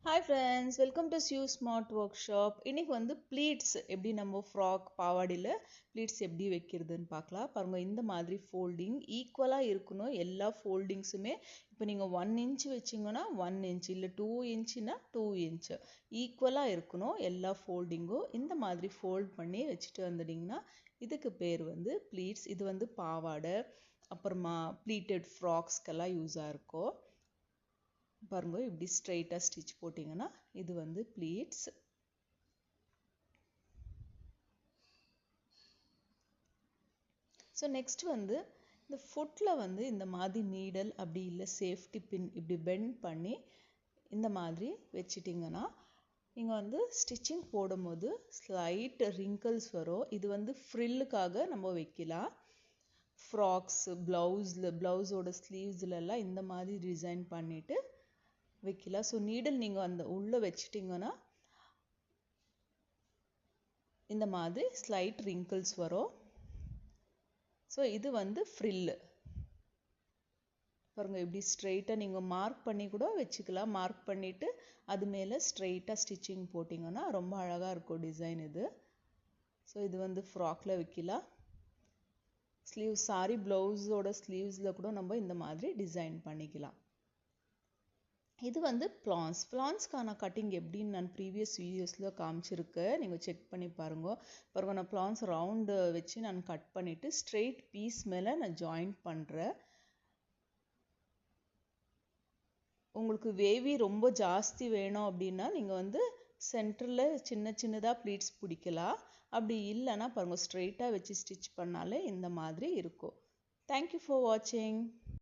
Hi friends, welcome to Sue Smart Workshop. இன்னைக்கு வந்து pleats எப்படி நம்ம ஃப்ராக் பாவாடியில் pleats எப்படி வைக்கிறதுன்னு பார்க்கலாம். பாருங்க இந்த மாதிரி ஃபோல்டிங் ஈக்குவலாக இருக்கணும். எல்லா ஃபோல்டிங்ஸுமே இப்போ நீங்கள் 1 inch வச்சிங்கன்னா 1 inch இல்லை 2 inchனா 2 inch ஈக்குவலாக இருக்கணும். எல்லா ஃபோல்டிங்கும் இந்த மாதிரி ஃபோல்ட் பண்ணி வச்சுட்டு வந்துட்டிங்கன்னா இதுக்கு பேர் வந்து pleats. இது வந்து பாவாடை அப்புறமா ப்ளீட்டட் ஃப்ராக்ஸ்க்கெல்லாம் யூஸாக இருக்கும். பாருங்க இப்படி ஸ்ட்ரைட்டாக ஸ்டிச் போட்டிங்கன்னா இது வந்து ப்ளீட்ஸ். ஸோ நெக்ஸ்ட் வந்து இந்த ஃபுட்டில் வந்து இந்த மாதிரி நீடல் அப்படி இல்லை சேஃப்டி பின் இப்படி பெண்ட் பண்ணி இந்த மாதிரி வச்சிட்டிங்கன்னா நீங்கள் வந்து ஸ்டிச்சிங் போடும்போது ஸ்லைட் ரிங்கிள்ஸ் வரும். இது வந்து ஃப்ரில்லுக்காக நம்ம வைக்கலாம். ஃப்ராக்ஸ் ப்ளவுஸோட ஸ்லீவ்ஸ்லலாம் இந்த மாதிரி டிசைன் பண்ணிவிட்டு வைக்கலாம். ஸோ நீடல் நீங்கள் அந்த உள்ளே வச்சிட்டிங்கன்னா இந்த மாதிரி ஸ்லைட் ரிங்கிள்ஸ் வரும். ஸோ இது வந்து ஃப்ரில்லு. பாருங்கள் இப்படி ஸ்ட்ரெயிட்டாக நீங்கள் மார்க் பண்ணி கூட வச்சுக்கலாம். மார்க் பண்ணிவிட்டு அது மேலே ஸ்ட்ரெயிட்டாக ஸ்டிச்சிங் போட்டிங்கன்னா ரொம்ப அழகாக இருக்கும் டிசைன் இது. ஸோ இது வந்து ஃப்ராக்கில் வைக்கலாம். சாரி ப்ளவுஸோட ஸ்லீவ்ஸில் கூட நம்ம இந்த மாதிரி டிசைன் பண்ணிக்கலாம். இது வந்து பிளான்ஸ்க்கான கட்டிங் எப்படின்னு நான் ப்ரீவியஸ் வீடியோஸில் காமிச்சிருக்கேன். நீங்கள் செக் பண்ணி பாருங்க நான் பிளான்ஸ் ரவுண்டு வச்சு நான் கட் பண்ணிவிட்டு ஸ்ட்ரெயிட் பீஸ் மேலே நான் ஜாயின் பண்ணுறேன். உங்களுக்கு வேவி ரொம்ப ஜாஸ்தி வேணும் அப்படின்னா நீங்கள் வந்து சென்டரில் சின்னதாக ப்ளீட்ஸ் பிடிக்கலாம். அப்படி இல்லைன்னா பாருங்கள் ஸ்ட்ரெயிட்டாக வச்சு ஸ்டிச் பண்ணாலே இந்த மாதிரி இருக்கும். தேங்க்யூ ஃபார் வாட்சிங்.